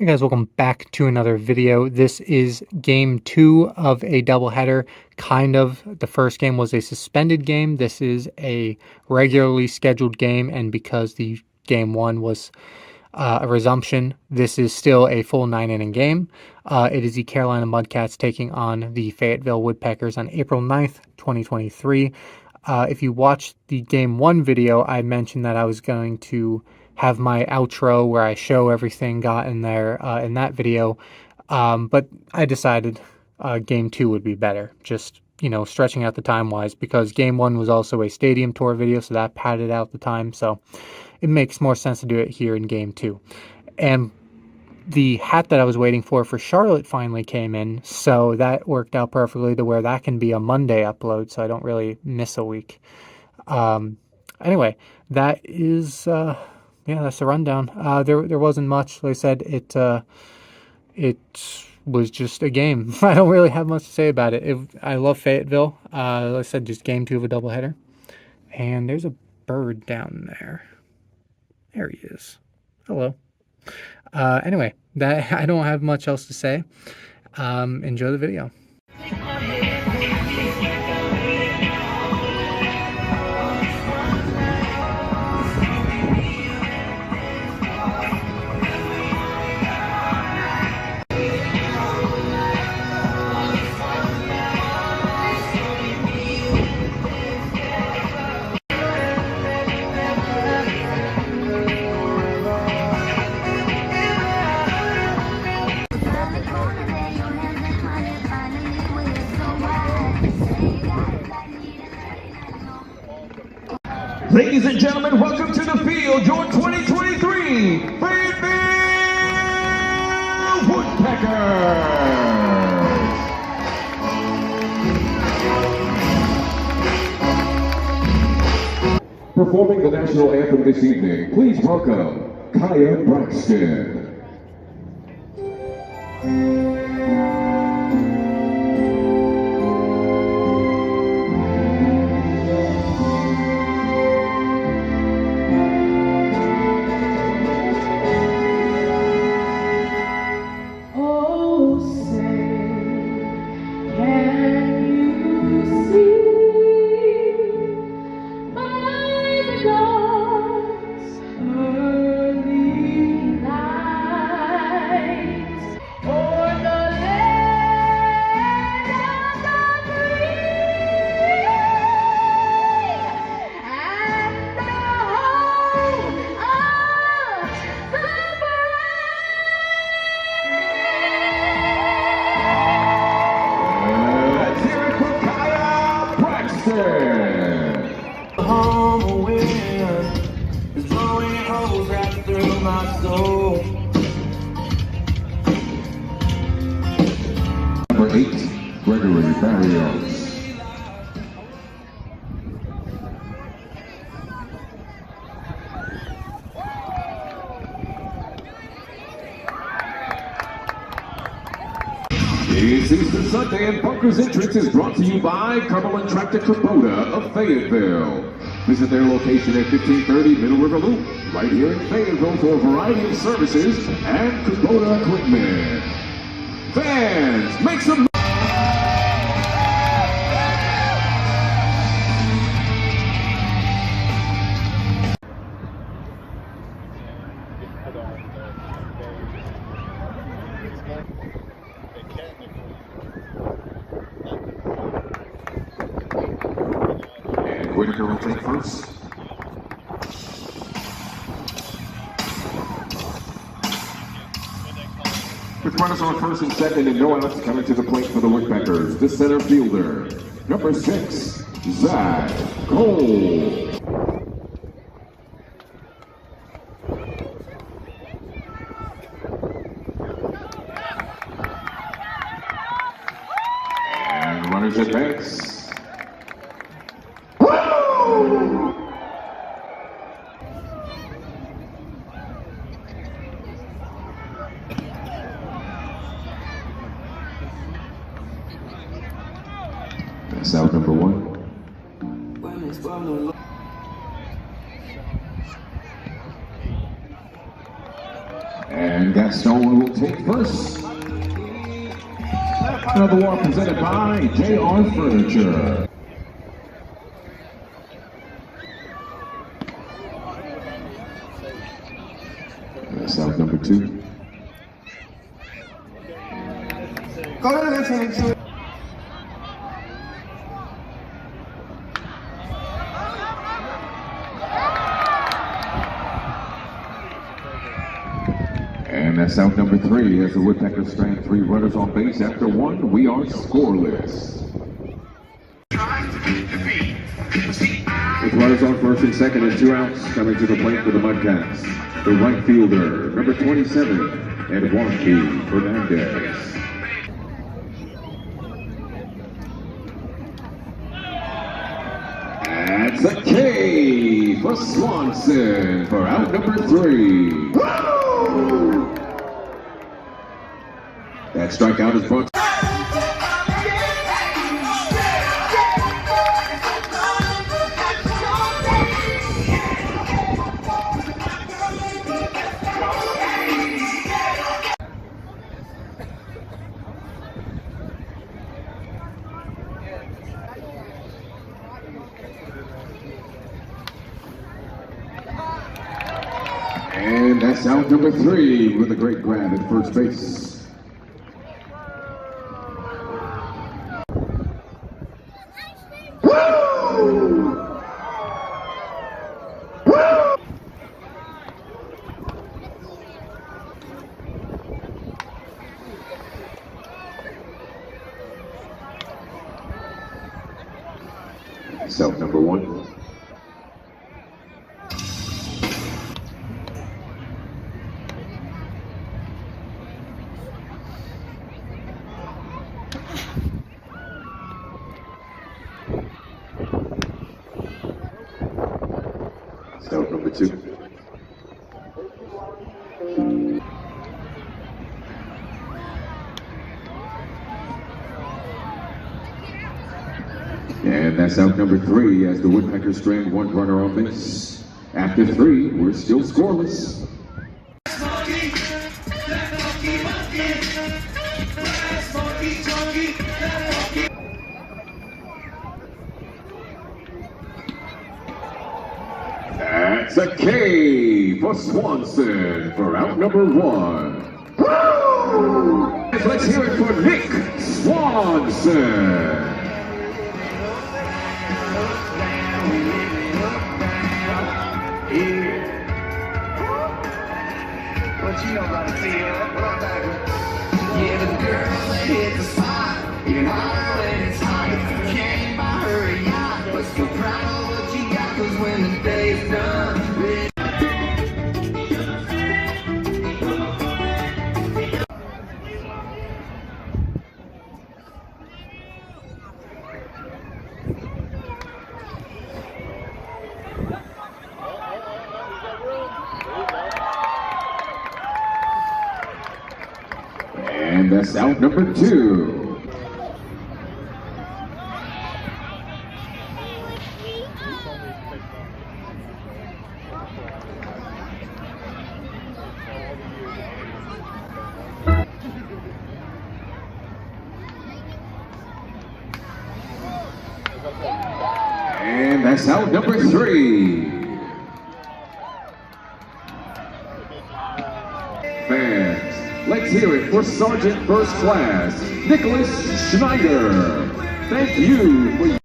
Hey guys, welcome back to another video. This is game 2 of a doubleheader. Kind of. The first game was a suspended game. This is a regularly scheduled game, and because the game 1 was a resumption, this is still a full 9-inning game. It is the Carolina Mudcats taking on the Fayetteville Woodpeckers on April 9th, 2023. If you watched the game 1 video, I mentioned that I was going to have my outro where I show everything got in there in that video, but I decided game 2 would be better, just stretching out the time wise, because game 1 was also a stadium tour video, so that padded out the time, so it makes more sense to do it here in game 2. And the hat that I was waiting for Charlotte finally came in, so that worked out perfectly to where that can be a Monday upload, so I don't really miss a week. Anyway, that is yeah, that's the rundown. There wasn't much. Like I said, it was just a game. I don't really have much to say about it. I love Fayetteville. Like I said, just game 2 of a doubleheader. And there's a bird down there. There he is. Hello. Anyway, I don't have much else to say. Enjoy the video. Ladies and gentlemen, welcome to the field, your 2023 Fayetteville Woodpeckers. Performing the national anthem this evening, please welcome Kaya Braxton. Home wind is blowing holes right through my soul. Number 8, Gregory Barrios. This Easter Sunday, and Bunker's entrance is brought to you by Cumberland Tractor Kubota of Fayetteville. Visit their location at 1530 Middle River Loop, right here in Fayetteville, for a variety of services and Kubota equipment. Fans, make some Whitaker will take first. With runners on first and second and no outs, coming to the plate for the Woodpeckers, the center fielder, number 6, Zach Cole. And runners at base. That's out number 1. And Gaston will take first. Another war presented by JR Furniture. That's out number 2. Go ahead and take it. And that's out number 3 as the Woodpeckers strand 3 runners on base after 1. We are scoreless. With runners on first and second and 2 outs, coming to the plate for the Mudcats, the right fielder, number 27, Milwaukee Brewers. That's a K for Swanson for out number 3. Woo! That strikeout is brought. And that's out number 3 with a great grab at first base. That's out number 1. Out number 2. And that's out number 3 as the Woodpeckers strand 1 runner on base. After 3, we're still scoreless. That's a K for Swanson for out number 1. Woo! Let's hear it for Nick Swanson. What you know about it, yeah, the girl that hit the spot, even hotter when it's hot. You can't buy her a yacht, but still proud of what you got, 'cause when the day's done, And that's out number 2. And that's out number 3. Fans, let's hear it for Sergeant First Class Nicholas Schneider. Thank you for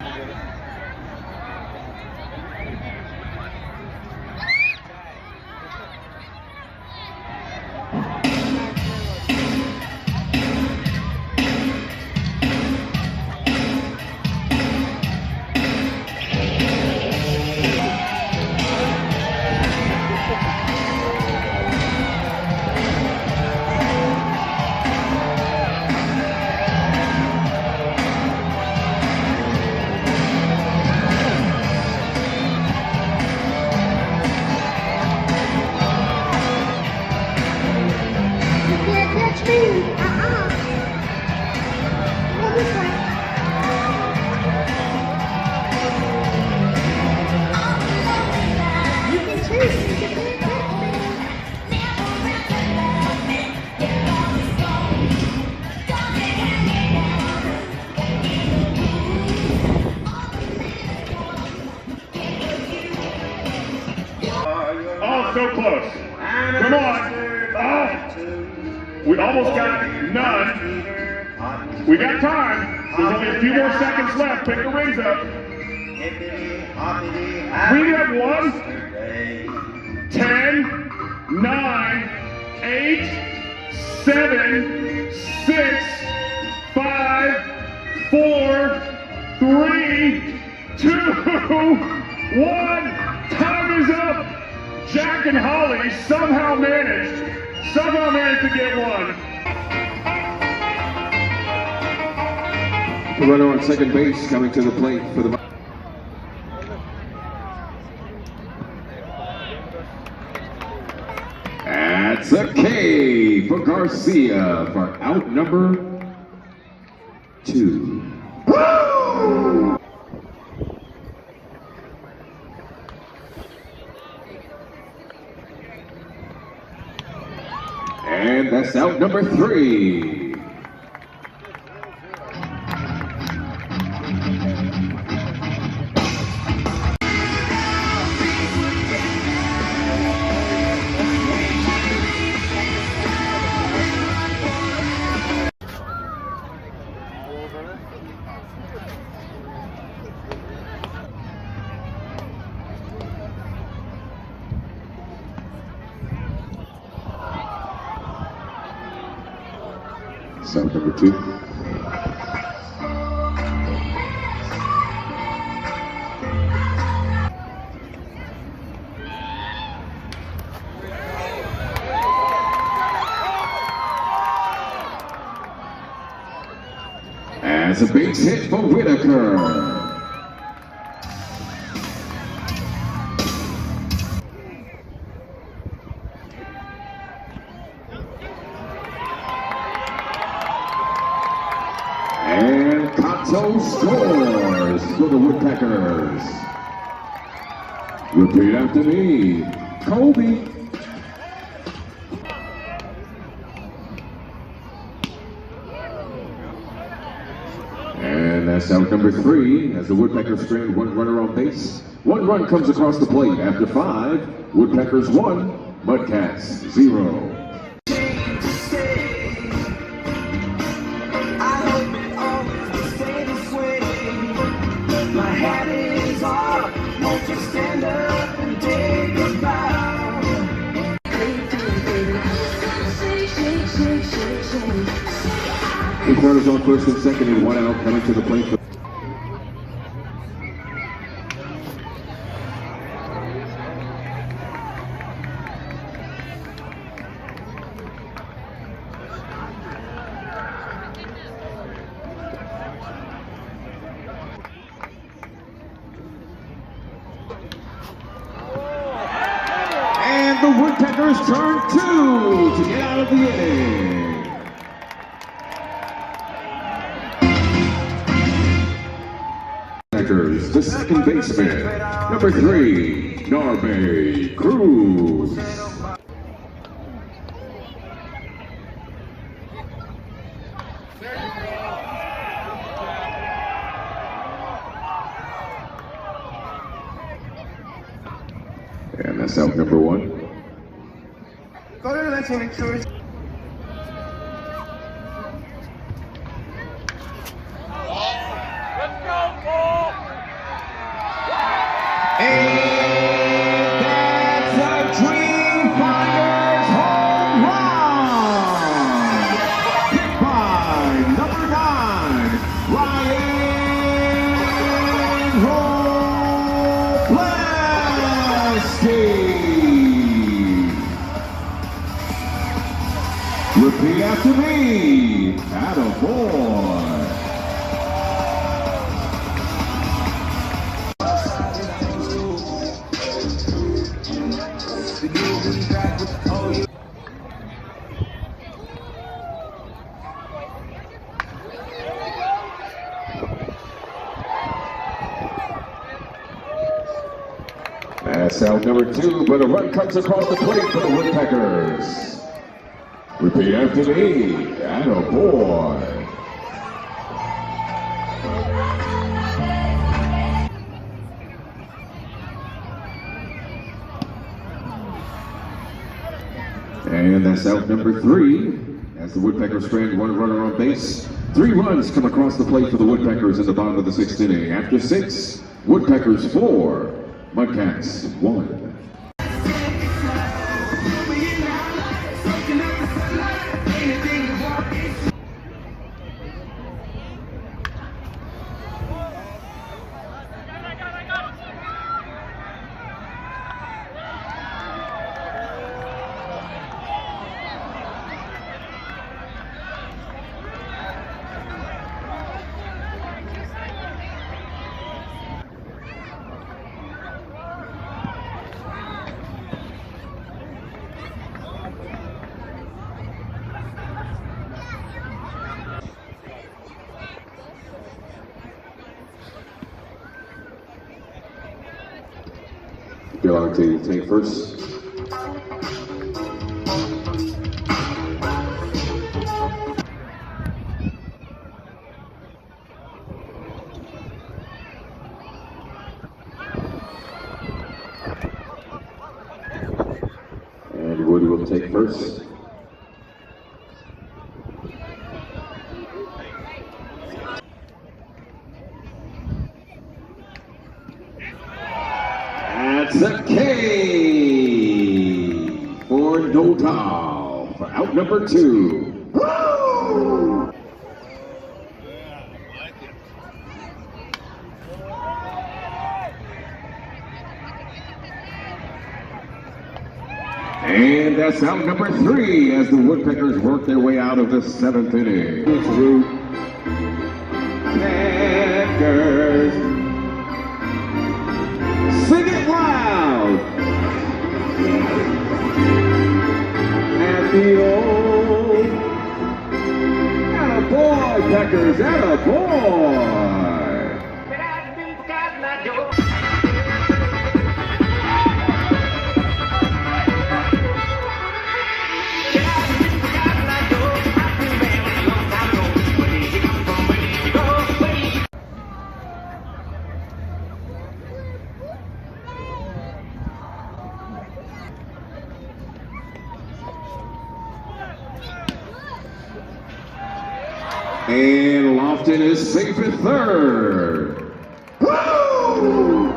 so close. Come on. Oh, we almost got none. We got time. There's only a few more seconds left. Pick the rings up. We have 1, 10, 9, 8, 7, 6, 5, 4, 3, 2, 1. Time is up. Jack and Holly somehow managed to get one. The runner on second base coming to the plate for the... That's a K for Garcia for out number 2. Woo! And that's out number 3. So number 2. As a base hit for Whitaker. And Kato scores for the Woodpeckers. Repeat after me, Kobe. And that's out number 3 as the Woodpeckers strand 1 runner on base. 1 run comes across the plate after 5. Woodpeckers 1, Mudcats 0. With runners on first and second and 1 out coming to the plate. And the Woodpeckers turn 2 to get out of the inning. The second baseman, number 3, Narbe Cruz. And that's out number 1. Go to the next one, Cruz. And that's a Dreamfinders home run! Hit by number 9, Ryan Robleski. Repeat after me, attaboy. That's out number 2, but a run cuts across the plate for the Woodpeckers. Repeat after me, attaboy. And that's out number 3. As the Woodpeckers strand one runner on base. 3 runs come across the plate for the Woodpeckers in the bottom of the 6th inning. After 6, Woodpeckers 4, Mudcats 1. Carolina will take first. And Woody will take first. That's a K for Notal for out number 2. Woo! And that's out number 3 as the Woodpeckers work their way out of the 7th inning. Woodpeckers. Sing it loud! And the old attaboy, Packers, attaboy! And Lofton is safe at 3rd. Woo!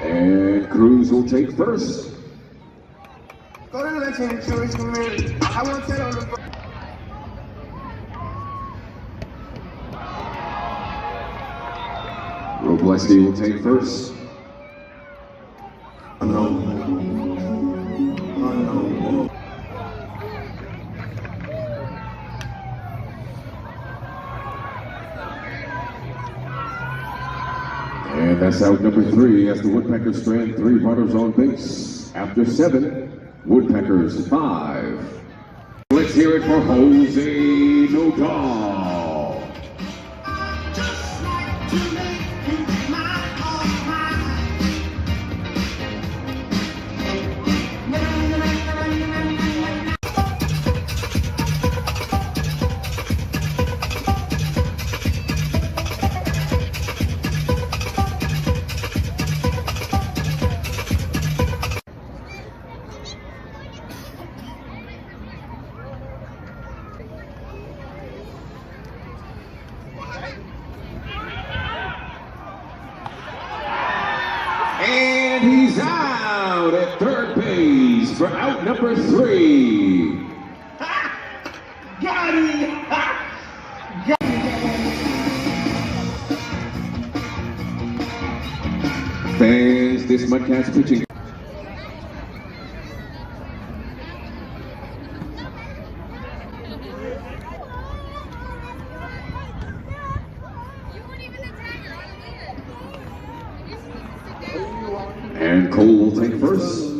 And Cruz will take first. Go to the election insurance committee. I want that on the phone. Robleski will take first. And that's out number 3 as the Woodpeckers strand 3 runners on base. After 7, Woodpeckers 5. Let's hear it for Jose Notal. And he's out at 3rd base for out number 3. Got him! Fans, this Mudcats pitching. And Cole will take first.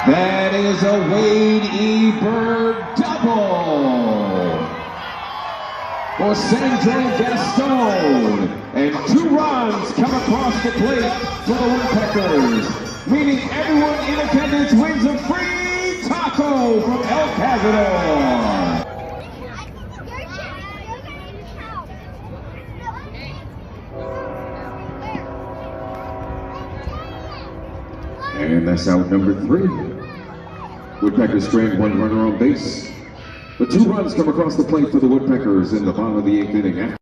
That is a Wade E. Bird double for Sandro Gaston. And 2 runs come across the plate for the Woodpeckers. meaning everyone in attendance wins a free taco from El Cazador. And that's out number 3. Woodpeckers strand 1 runner on base. The 2 runs come across the plate for the Woodpeckers in the bottom of the 8th inning.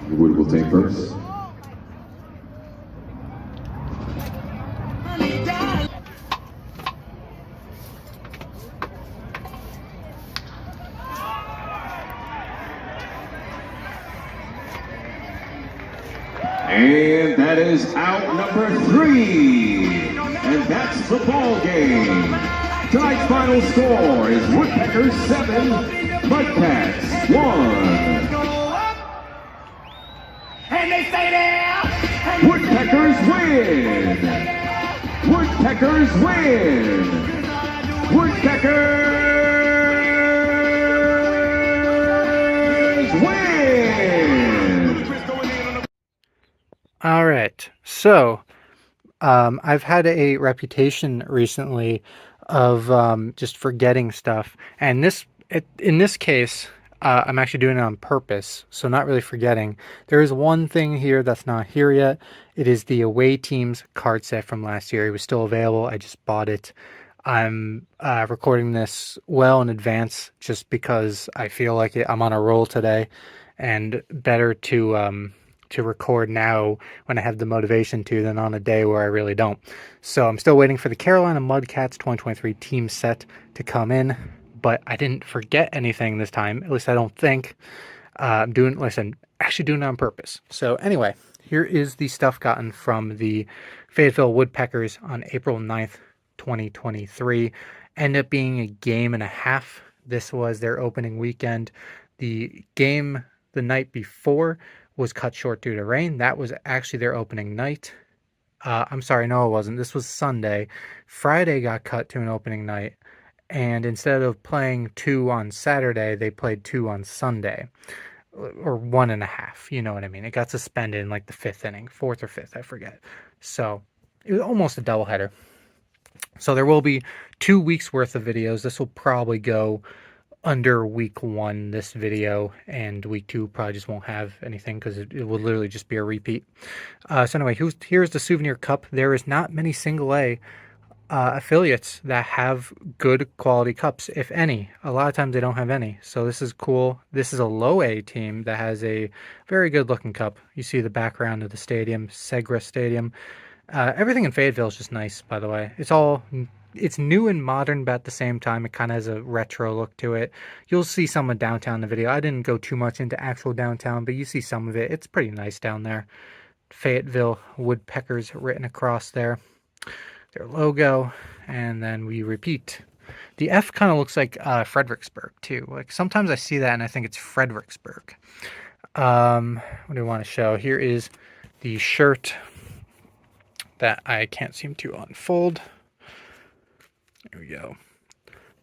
Wood will take first. And that is out number 3. And that's the ball game. Tonight's final score is Woodpeckers 7, Mudcats 1. And they stay there. Woodpeckers win! Woodpeckers win! Woodpeckers win! All right. So, I've had a reputation recently of just forgetting stuff, and in this case, I'm actually doing it on purpose, so not really forgetting. There is one thing here that's not here yet. It is the away team's card set from last year. It was still available. I just bought it. I'm recording this well in advance just because I feel like I'm on a roll today, and better to record now when I have the motivation to than on a day where I really don't. So I'm still waiting for the Carolina Mudcats 2023 team set to come in. But I didn't forget anything this time. At least I don't think. Actually doing it on purpose. So anyway, here is the stuff gotten from the Fayetteville Woodpeckers on April 9th, 2023. Ended up being a game and a half. This was their opening weekend. The game the night before was cut short due to rain. That was actually their opening night. I'm sorry, no, it wasn't. This was Sunday. Friday got cut to an opening night. And instead of playing 2 on Saturday, they played 2 on Sunday. Or 1.5, you know what I mean. It got suspended in like the 5th inning, 4th or 5th, I forget. So it was almost a doubleheader. So there will be 2 weeks worth of videos. This will probably go under week 1, this video, and week 2 probably just won't have anything because it will literally just be a repeat. So anyway, here's the souvenir cup. There is not many single A affiliates that have good quality cups, if any. A lot of times they don't have any, so this is cool. This is a low A team that has a very good looking cup. You see the background of the stadium, Segra Stadium. Everything in Fayetteville is just nice, by the way. It's new and modern, but at the same time it kind of has a retro look to it. You'll see some of downtown in the video. I didn't go too much into actual downtown, but you see some of it. It's pretty nice down there. Fayetteville Woodpeckers written across there, their logo, and then we repeat. The F kind of looks like Fredericksburg too. Like sometimes I see that and I think it's Fredericksburg. What do we want to show? Here is the shirt that I can't seem to unfold. There we go.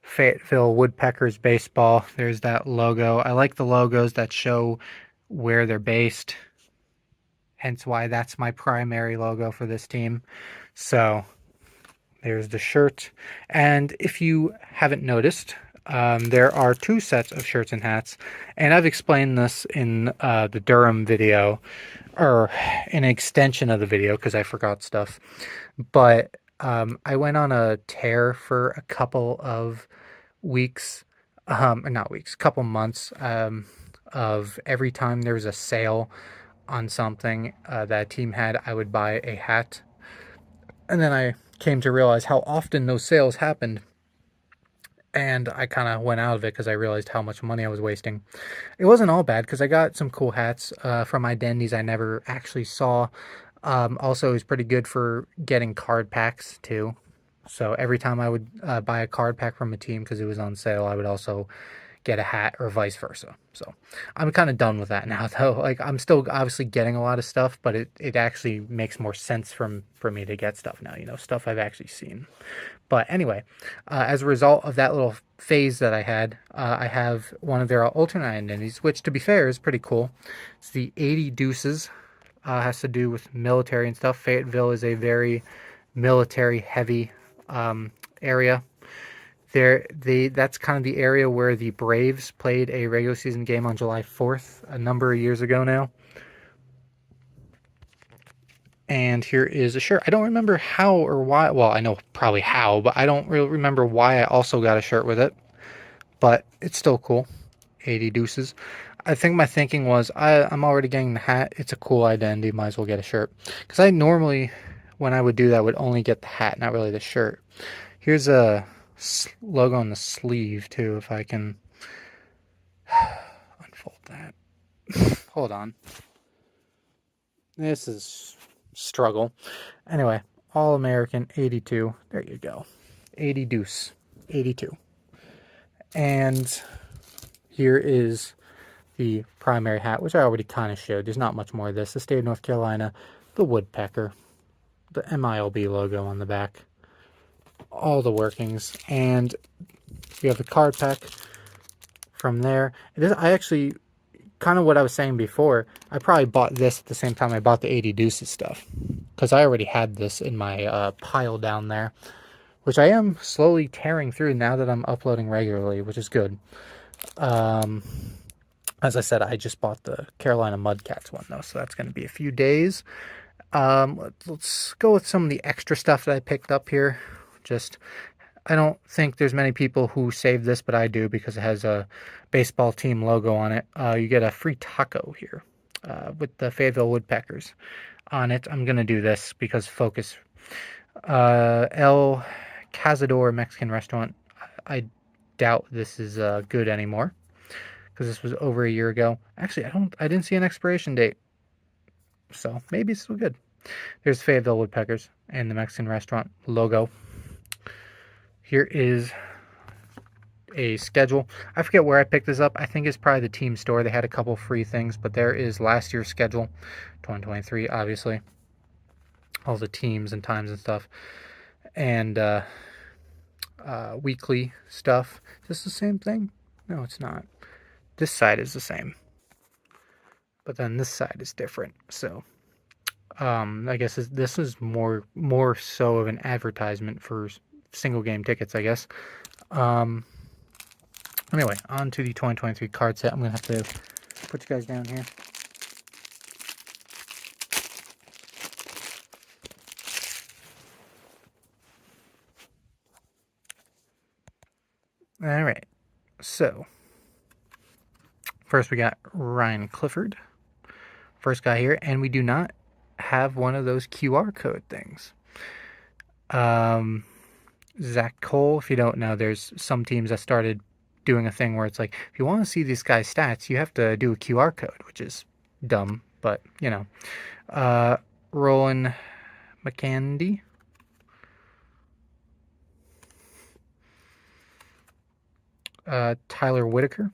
Fayetteville Woodpeckers baseball. There's that logo. I like the logos that show where they're based. Hence why that's my primary logo for this team. So there's the shirt. And if you haven't noticed, there are 2 sets of shirts and hats. And I've explained this in the Durham video, or an extension of the video because I forgot stuff. But I went on a tear for a couple of weeks, couple months, of every time there was a sale on something that a team had, I would buy a hat. And then I came to realize how often those sales happened. And I kind of went out of it because I realized how much money I was wasting. It wasn't all bad because I got some cool hats from identities I never actually saw. Also, it was pretty good for getting card packs too. So every time I would buy a card pack from a team because it was on sale, I would also get a hat or vice versa. So I'm kind of done with that now, though. Like, I'm still obviously getting a lot of stuff, but it actually makes more sense for me to get stuff now, stuff I've actually seen. But anyway, as a result of that little phase that I had, I have one of their alternate identities, which, to be fair, is pretty cool. It's the 80 Deuces. Has to do with military and stuff. Fayetteville is a very military-heavy area. That's kind of the area where the Braves played a regular season game on July 4th, a number of years ago now. And here is a shirt. I don't remember how or why. Well, I know probably how, but I don't really remember why I also got a shirt with it. But it's still cool. 80 Deuces. I think my thinking was, I'm already getting the hat. It's a cool identity. Might as well get a shirt. Because I normally, when I would do that, would only get the hat, not really the shirt. Here's a logo on the sleeve, too, if I can unfold that. Hold on. This is struggle. Anyway, All-American 82. There you go. 80 Deuce. 82. And here is the primary hat, which I already kind of showed. There's not much more of this. The state of North Carolina, the woodpecker, the MILB logo on the back, all the workings, and we have the card pack from there. I actually, kind of what I was saying before, I probably bought this at the same time I bought the 80 Deuces stuff, because I already had this in my pile down there, which I am slowly tearing through now that I'm uploading regularly, which is good. As I said, I just bought the Carolina Mudcats one, though, so that's going to be a few days. Let's go with some of the extra stuff that I picked up here. I don't think there's many people who save this, but I do, because it has a baseball team logo on it. You get a free taco here with the Fayetteville Woodpeckers on it. I'm going to do this because focus. El Cazador Mexican restaurant. I doubt this is good anymore, because this was over a year ago. Actually, I didn't see an expiration date, so maybe it's still good. There's Fayetteville Woodpeckers and the Mexican restaurant logo. Here is a schedule. I forget where I picked this up. I think it's probably the team store. They had a couple free things, but there is last year's schedule, 2023, obviously. All the teams and times and stuff. And weekly stuff. Is this the same thing? No, it's not. This side is the same, but then this side is different. So I guess this is more so of an advertisement for single game tickets, I guess. Anyway, on to the 2023 card set. I'm gonna have to put you guys down here. All right, so first we got Ryan Clifford, first guy here, and we do not have one of those QR code things. Zach Cole, if you don't know, there's some teams that started doing a thing where it's like, if you want to see this guy's stats, you have to do a QR code, which is dumb, but Roland McCandy. Tyler Whitaker.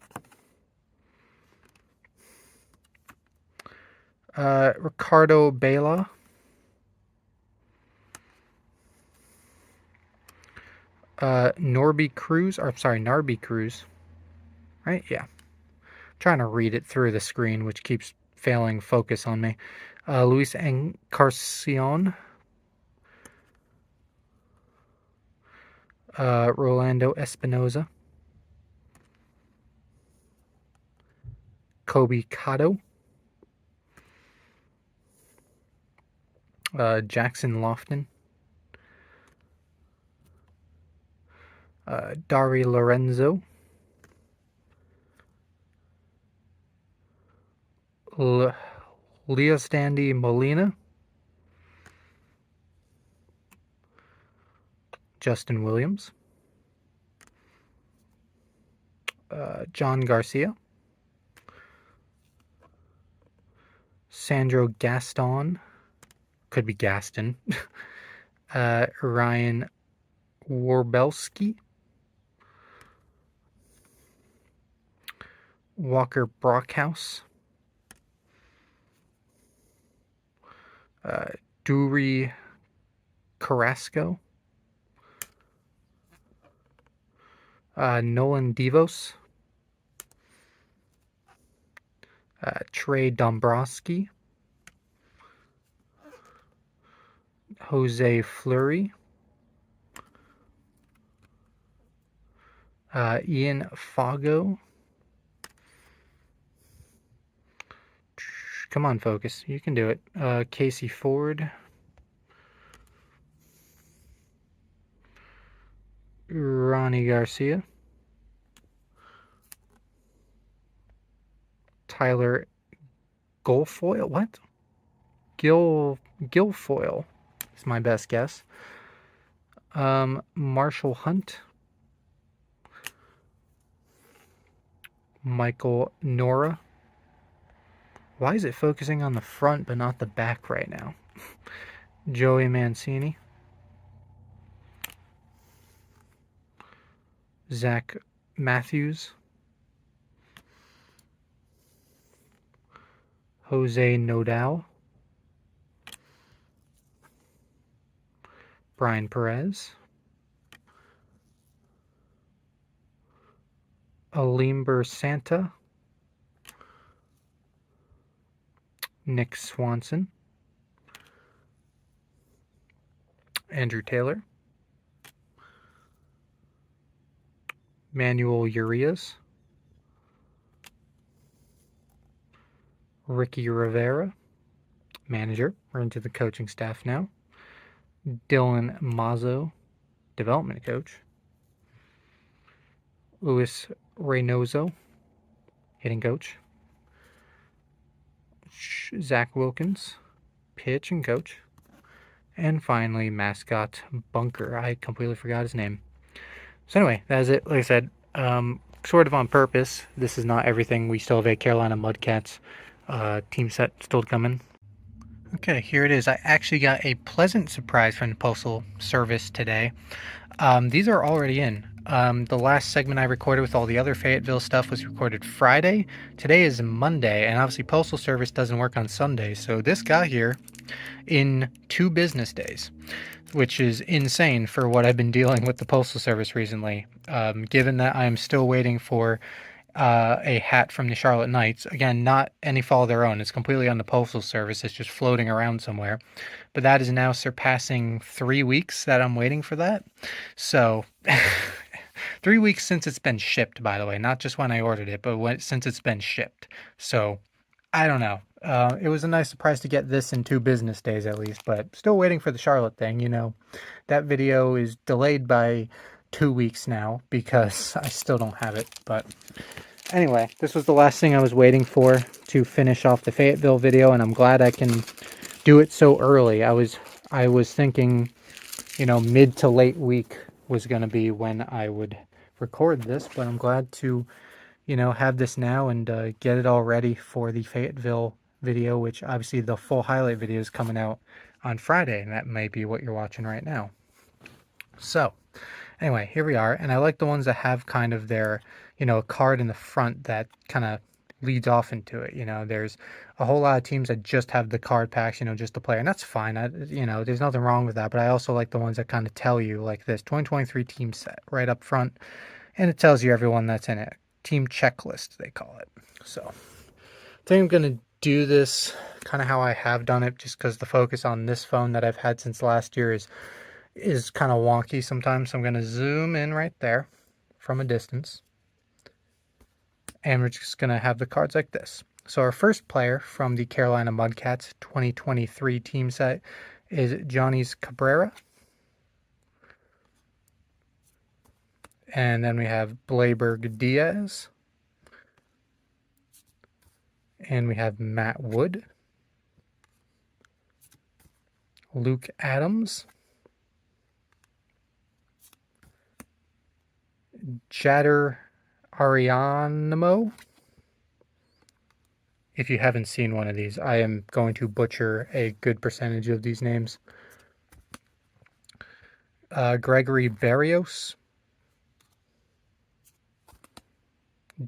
Ricardo Bela. Narby Cruz. Right? Yeah. I'm trying to read it through the screen, which keeps failing focus on me. Luis Encarnacion. Rolando Espinoza. Kobe Cotto. Jackson Lofton. Dari Lorenzo. Leostandy Molina. Justin Williams. John Garcia. Sandro Gaston. Could be Gaston. Ryan Warbelski. Walker Brockhouse, Duri Carrasco, Nolan Devos, Trey Dombrowski, Jose Fleury, Ian Fago. Come on, focus. You can do it. Casey Ford, Ronnie Garcia, Tyler Guilfoyle. What? Guilfoyle is my best guess. Marshall Hunt, Michael Nora. Why is it focusing on the front but not the back right now? Joey Mancini, Zach Matthews, Jose Nodal, Brian Perez, Alimber Santa, Nick Swanson, Andrew Taylor, Manuel Urias, Ricky Rivera, manager. We're into the coaching staff now. Dylan Mazzo, development coach. Luis Reynoso, hitting coach. Zach Wilkins, pitching coach. And finally, mascot Bunker. I completely forgot his name. So anyway, that is it. Like I said, sort of on purpose. This is not everything. We still have a Carolina Mudcats team set still coming. Okay, here it is. I actually got a pleasant surprise from the Postal Service today. These are already in. The last segment I recorded with all the other Fayetteville stuff was recorded Friday. Today is Monday, and obviously Postal Service doesn't work on Sundays, so this got here in 2 business days, which is insane for what I've been dealing with the Postal Service recently. Given that I'm still waiting for a hat from the Charlotte Knights. Again, not any fault of their own. It's completely on the Postal Service. It's just floating around somewhere. But that is now surpassing 3 weeks that I'm waiting for that. So, 3 weeks since it's been shipped, by the way. Not just when I ordered it, but since it's been shipped. So, I don't know. It was a nice surprise to get this in 2 business days at least. But still waiting for the Charlotte thing. You know, that video is delayed by 2 weeks now because I still don't have it. But anyway, this was the last thing I was waiting for to finish off the Fayetteville video, and I'm glad I can do it so early. I was thinking, you know, mid to late week was going to be when I would record this, but I'm glad to, you know, have this now and get it all ready for the Fayetteville video, which obviously the full highlight video is coming out on Friday, and that may be what you're watching right now. So anyway, here we are, and I like the ones that have kind of their, you know, a card in the front that kind of leads off into it. You know, there's a whole lot of teams that just have the card packs, you know, just the player, and that's fine. You know, there's nothing wrong with that, but I also like the ones that kind of tell you, like this 2023 team set right up front, and it tells you everyone that's in it. Team checklist, they call it. So I think I'm going to do this kind of how I have done it, just because the focus on this phone that I've had since last year is kind of wonky sometimes. So I'm going to zoom in right there from a distance. And we're just going to have the cards like this. So our first player from the Carolina Mudcats 2023 team set is Johnny's Cabrera. And then we have Blayberg Diaz. And we have Matt Wood. Luke Adams. Jader Arianimo. If you haven't seen one of these, I am going to butcher a good percentage of these names. Gregory Barrios.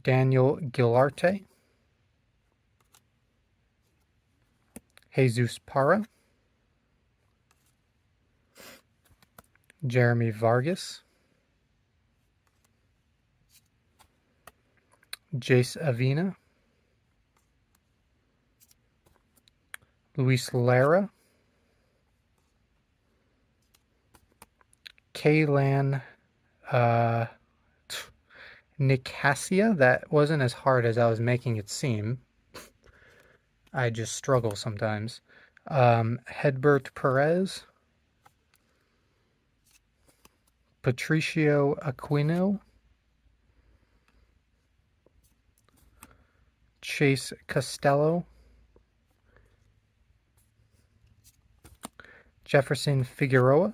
Daniel Gilarte, Jesus Parra, Jeremy Vargas, Jace Avina, Luis Lara, Kaylan Nicasia. That wasn't as hard as I was making it seem. I just struggle sometimes. Hedbert Perez, Patricio Aquino, Chase Costello, Jefferson Figueroa,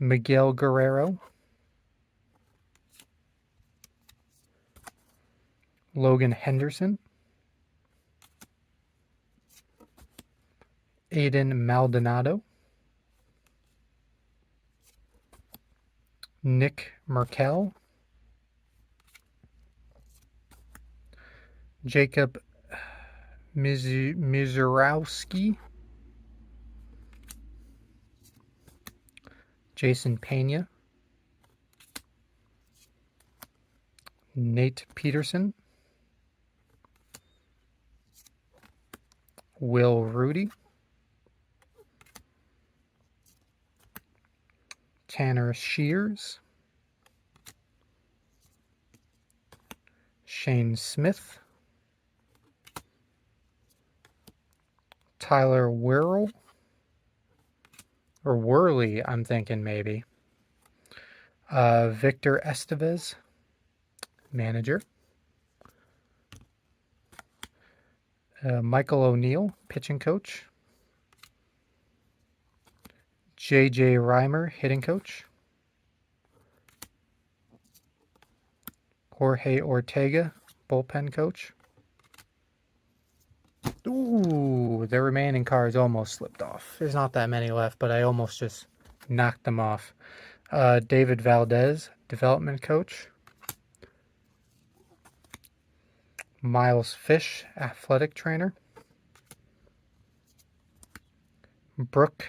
Miguel Guerrero, Logan Henderson, Aiden Maldonado, Nick Merkel, Jacob Mizurowski, Jason Pena, Nate Peterson, Will Rudy, Tanner Shears, Shane Smith, Tyler Worrell, or Worley, I'm thinking maybe. Victor Estevez, manager. Michael O'Neill, pitching coach. J.J. Reimer, hitting coach. Jorge Ortega, bullpen coach. Ooh, the remaining cards almost slipped off. There's not that many left, but I almost just knocked them off. David Valdez, development coach. Miles Fish, athletic trainer. Brooke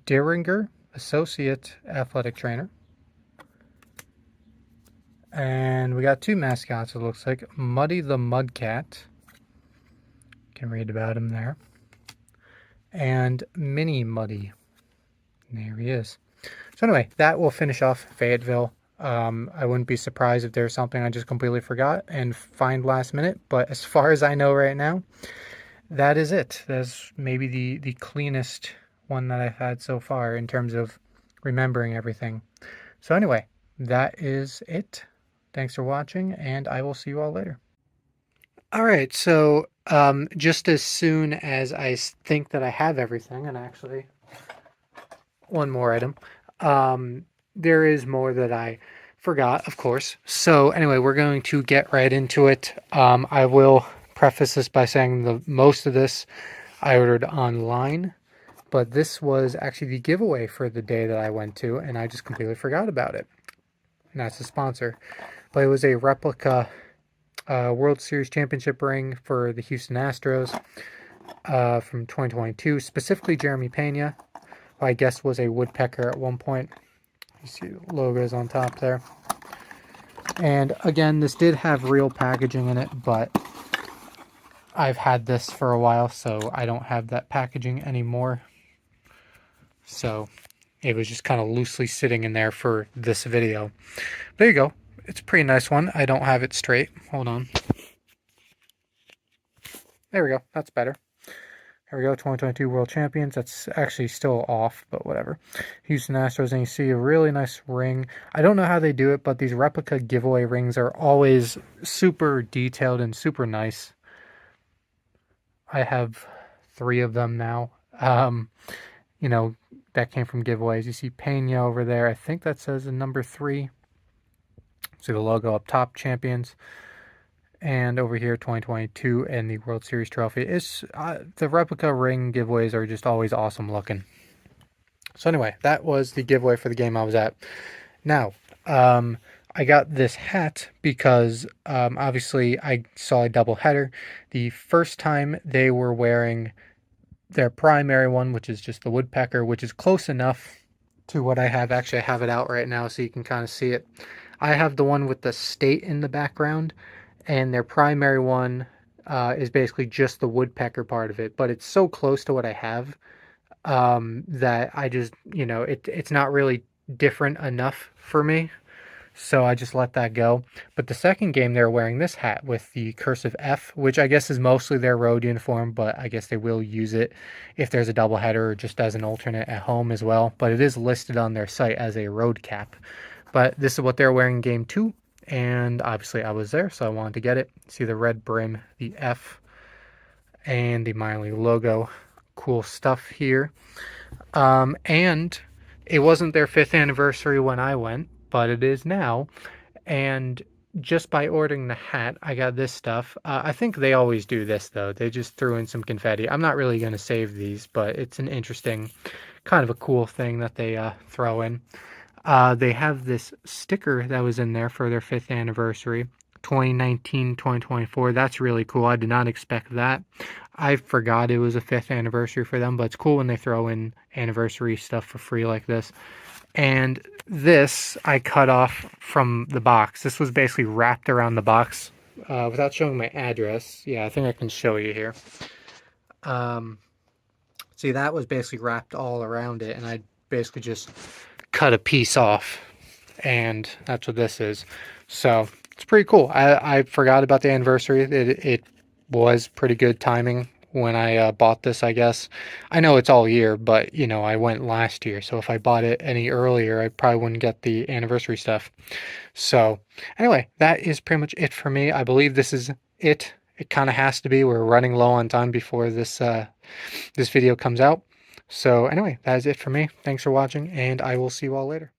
Deringer, associate athletic trainer. And we got two mascots, it looks like. Muddy the Mudcat. Can read about him there. And Mini Muddy. There he is. So anyway, that will finish off Fayetteville. I wouldn't be surprised if there's something I just completely forgot and find last minute. But as far as I know right now, that is it. That's maybe the cleanest one that I've had so far in terms of remembering everything. So anyway, that is it. Thanks for watching, and I will see you all later. All right, so just as soon as I think that I have everything, and actually one more item, there is more that I forgot, of course. So anyway, we're going to get right into it. I will preface this by saying most of this I ordered online, but this was actually the giveaway for the day that I went to, and I just completely forgot about it. And that's the sponsor. But it was a replica World Series championship ring for the Houston Astros from 2022, specifically Jeremy Pena, who I guess was a Woodpecker at one point. You see the logos on top there. And again, this did have real packaging in it, but I've had this for a while, so I don't have that packaging anymore. So it was just kind of loosely sitting in there for this video. There you go. It's a pretty nice one. I don't have it straight. Hold on. There we go. That's better. There we go. 2022 World Champions. That's actually still off, but whatever. Houston Astros, and you see a really nice ring. I don't know how they do it, but these replica giveaway rings are always super detailed and super nice. I have 3 of them now. You know, that came from giveaways. You see Pena over there. I think that says a number 3. See the logo up top, champions. And over here, 2022 and the World Series trophy. It's the replica ring giveaways are just always awesome looking. So anyway, that was the giveaway for the game I was at. Now, I got this hat because obviously I saw a doubleheader. The first time they were wearing their primary one, which is just the woodpecker, which is close enough to what I have. Actually, I have it out right now so you can kind of see it. I have the one with the state in the background, and their primary one is basically just the woodpecker part of it, but it's so close to what I have that I just, it's not really different enough for me. So I just let that go. But the second game, they're wearing this hat with the cursive F, which I guess is mostly their road uniform, but I guess they will use it if there's a doubleheader or just as an alternate at home as well. But it is listed on their site as a road cap. But this is what they're wearing in game 2. And obviously I was there, so I wanted to get it. See the red brim, the F, and the minor league logo. Cool stuff here. And it wasn't their 5th anniversary when I went, but it is now. And just by ordering the hat, I got this stuff. I think they always do this, though. They just threw in some confetti. I'm not really going to save these, but it's an interesting, kind of a cool thing that they throw in. They have this sticker that was in there for their 5th anniversary, 2019-2024. That's really cool. I did not expect that. I forgot it was a 5th anniversary for them, but it's cool when they throw in anniversary stuff for free like this. And this I cut off from the box. This was basically wrapped around the box without showing my address. Yeah, I think I can show you here. See, that was basically wrapped all around it, and I basically just cut a piece off, and that's what this is. So it's pretty cool. I forgot about the anniversary. It was pretty good timing when I bought this, I guess. I know it's all year, but, I went last year. So if I bought it any earlier, I probably wouldn't get the anniversary stuff. So anyway, that is pretty much it for me. I believe this is it. It kind of has to be. We're running low on time before this video comes out. So anyway, that is it for me. Thanks for watching, and I will see you all later.